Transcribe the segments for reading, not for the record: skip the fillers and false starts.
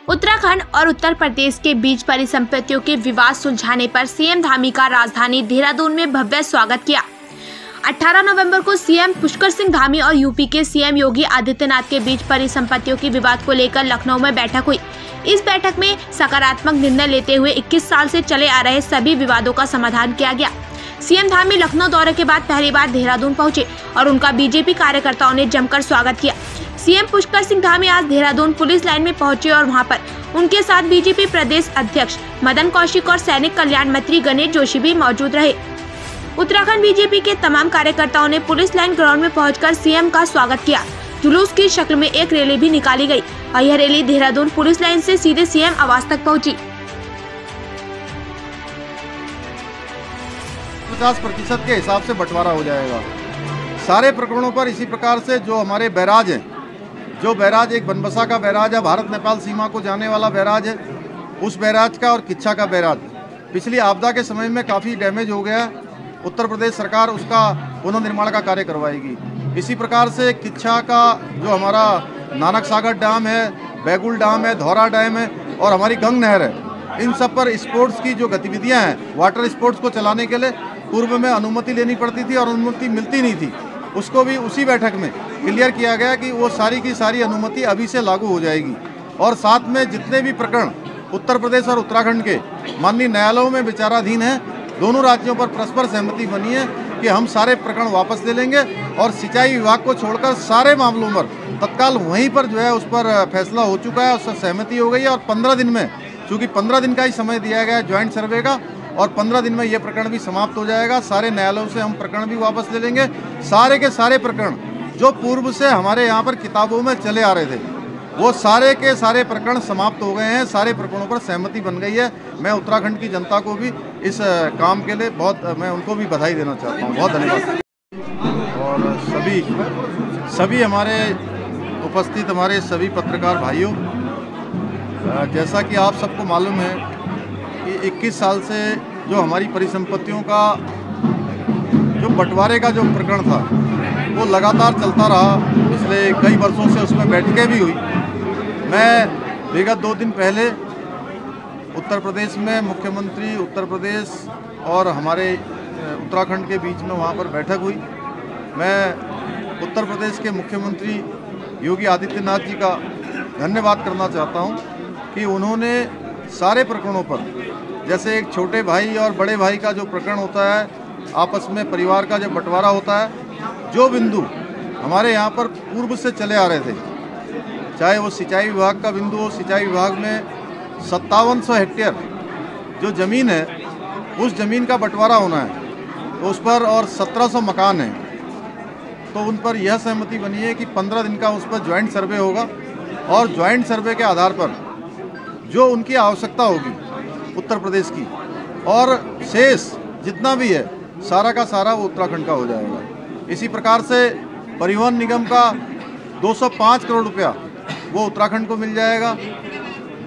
उत्तराखंड और उत्तर प्रदेश के बीच परिसंपत्तियों के विवाद सुलझाने पर सीएम धामी का राजधानी देहरादून में भव्य स्वागत किया। 18 नवंबर को सीएम पुष्कर सिंह धामी और यूपी के सीएम योगी आदित्यनाथ के बीच परिसंपत्तियों के विवाद को लेकर लखनऊ में बैठक हुई। इस बैठक में सकारात्मक निर्णय लेते हुए 21 साल से चले आ रहे सभी विवादों का समाधान किया गया। सीएम धामी लखनऊ दौरे के बाद पहली बार देहरादून पहुंचे और उनका बीजेपी कार्यकर्ताओं ने जमकर स्वागत किया। सीएम पुष्कर सिंह धामी आज देहरादून पुलिस लाइन में पहुंचे और वहां पर उनके साथ बीजेपी प्रदेश अध्यक्ष मदन कौशिक और सैनिक कल्याण मंत्री गणेश जोशी भी मौजूद रहे। उत्तराखंड बीजेपी के तमाम कार्यकर्ताओं ने पुलिस लाइन ग्राउंड में पहुंचकर सीएम का स्वागत किया। जुलूस की शक्ल में एक रैली भी निकाली गई और यह रैली देहरादून पुलिस लाइन से सीधे सीएम आवास तक पहुंची। 50% के हिसाब से बंटवारा हो जाएगा। सारे प्रकरणों पर इसी प्रकार से जो हमारे बैराज हैं, जो बैराज एक बनबसा का बैराज है, भारत नेपाल सीमा को जाने वाला बैराज है, उस बैराज का और किच्छा का बैराज पिछली आपदा के समय में काफ़ी डैमेज हो गया। उत्तर प्रदेश सरकार उसका पुनर्निर्माण का कार्य करवाएगी। इसी प्रकार से किच्छा का जो हमारा नानक सागर डैम है, बैगुल डैम है, धौरा डैम है और हमारी गंग नहर है, इन सब पर स्पोर्ट्स की जो गतिविधियां हैं, वाटर स्पोर्ट्स को चलाने के लिए पूर्व में अनुमति लेनी पड़ती थी और अनुमति मिलती नहीं थी। उसको भी उसी बैठक में क्लियर किया गया कि वो सारी की सारी अनुमति अभी से लागू हो जाएगी। और साथ में जितने भी प्रकरण उत्तर प्रदेश और उत्तराखंड के माननीय न्यायालयों में विचाराधीन हैं, दोनों राज्यों पर परस्पर सहमति बनी है कि हम सारे प्रकरण वापस ले लेंगे और सिंचाई विभाग को छोड़कर सारे मामलों पर तत्काल वहीं पर जो है उस पर फैसला हो चुका है, उससे सहमति हो गई है। और 15 दिन में, चूँकि 15 दिन का ही समय दिया गया है ज्वाइंट सर्वे का, और 15 दिन में ये प्रकरण भी समाप्त हो जाएगा। सारे न्यायालयों से हम प्रकरण भी वापस ले लेंगे। सारे के सारे प्रकरण जो पूर्व से हमारे यहाँ पर किताबों में चले आ रहे थे, वो सारे के सारे प्रकरण समाप्त हो गए हैं। सारे प्रकरणों पर सहमति बन गई है। मैं उत्तराखंड की जनता को भी इस काम के लिए मैं उनको भी बधाई देना चाहता हूँ। बहुत धन्यवाद। और सभी हमारे उपस्थित हमारे सभी पत्रकार भाइयों, जैसा कि आप सबको मालूम है कि 21 साल से जो हमारी परिसंपत्तियों का जो बंटवारे का जो प्रकरण था वो लगातार चलता रहा। पिछले कई वर्षों से उसमें बैठकें भी हुई। मैं विगत 2 दिन पहले उत्तर प्रदेश में मुख्यमंत्री उत्तर प्रदेश और हमारे उत्तराखंड के बीच में वहाँ पर बैठक हुई। मैं उत्तर प्रदेश के मुख्यमंत्री योगी आदित्यनाथ जी का धन्यवाद करना चाहता हूँ कि उन्होंने सारे प्रकरणों पर, जैसे एक छोटे भाई और बड़े भाई का जो प्रकरण होता है, आपस में परिवार का जब बंटवारा होता है, जो बिंदु हमारे यहाँ पर पूर्व से चले आ रहे थे, चाहे वो सिंचाई विभाग का बिंदु हो, सिंचाई विभाग में 5700 हेक्टेयर जो ज़मीन है, उस ज़मीन का बंटवारा होना है, तो उस पर और 1700 मकान हैं, तो उन पर यह सहमति बनी है कि 15 दिन का उस पर ज्वाइंट सर्वे होगा और ज्वाइंट सर्वे के आधार पर जो उनकी आवश्यकता होगी उत्तर प्रदेश की, और शेष जितना भी है सारा का सारा वो उत्तराखंड का हो जाएगा। इसी प्रकार से परिवहन निगम का 205 करोड़ रुपया वो उत्तराखंड को मिल जाएगा।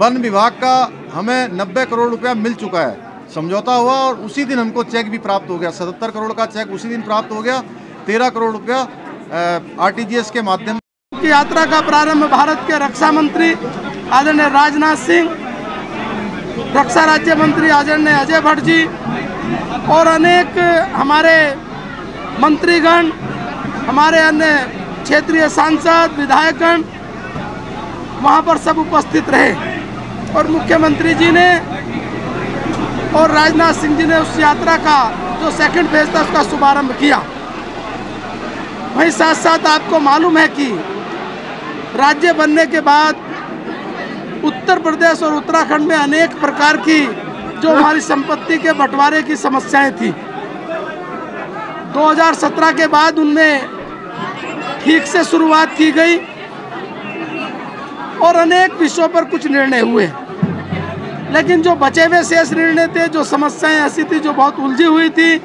वन विभाग का हमें 90 करोड़ रुपया मिल चुका है, समझौता हुआ और उसी दिन हमको चेक भी प्राप्त हो गया। 77 करोड़ का चेक उसी दिन प्राप्त हो गया। 13 करोड़ रुपया RTGS के माध्यम की यात्रा का प्रारंभ भारत के रक्षा मंत्री आदरणीय राजनाथ सिंह, रक्षा राज्य मंत्री आदरणीय अजय भट्ट जी और अनेक हमारे मंत्रीगण, हमारे अन्य क्षेत्रीय सांसद, विधायकगण वहाँ पर सब उपस्थित रहे और मुख्यमंत्री जी ने और राजनाथ सिंह जी ने उस यात्रा का जो सेकंड फेज था उसका शुभारंभ किया। वहीं साथ साथ आपको मालूम है कि राज्य बनने के बाद उत्तर प्रदेश और उत्तराखंड में अनेक प्रकार की जो हमारी संपत्ति के बंटवारे की समस्याएं थी। 2017 के बाद उनमें ठीक से शुरुआत की गई और अनेक विषयों पर कुछ निर्णय हुए, लेकिन जो बचे हुए शेष निर्णय थे, जो समस्याएं ऐसी थी जो बहुत उलझी हुई थी,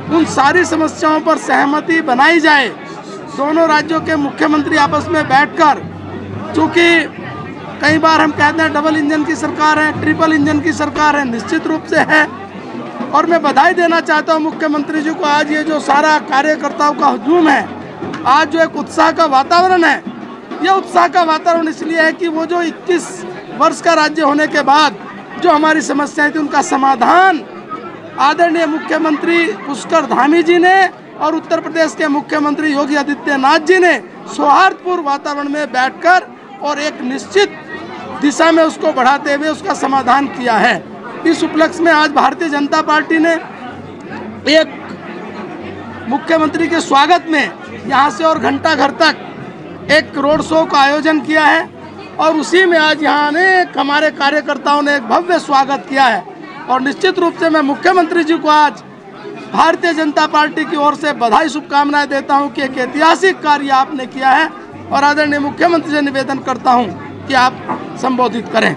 उन सारी समस्याओं पर सहमति बनाई जाए। दोनों राज्यों के मुख्यमंत्री आपस में बैठकर, चूँकि कई बार हम कहते हैं डबल इंजन की सरकार है, ट्रिपल इंजन की सरकार है, निश्चित रूप से है। और मैं बधाई देना चाहता हूं मुख्यमंत्री जी को। आज ये जो सारा कार्यकर्ताओं का हुजूम है, आज जो एक उत्साह का वातावरण है, ये उत्साह का वातावरण इसलिए है कि वो जो 21 वर्ष का राज्य होने के बाद जो हमारी समस्याएं थी उनका समाधान आदरणीय मुख्यमंत्री पुष्कर धामी जी ने और उत्तर प्रदेश के मुख्यमंत्री योगी आदित्यनाथ जी ने सौहार्दपूर्ण वातावरण में बैठकर और एक निश्चित दिशा में उसको बढ़ाते हुए उसका समाधान किया है। इस उपलक्ष्य में आज भारतीय जनता पार्टी ने एक मुख्यमंत्री के स्वागत में यहाँ से और घंटा घर तक एक रोड शो का आयोजन किया है और उसी में आज यहाँ अनेक हमारे कार्यकर्ताओं ने एक भव्य स्वागत किया है। और निश्चित रूप से मैं मुख्यमंत्री जी को आज भारतीय जनता पार्टी की ओर से बधाई शुभकामनाएं देता हूं कि एक ऐतिहासिक कार्य आपने किया है और आदरणीय मुख्यमंत्री से निवेदन करता हूं कि आप संबोधित करें।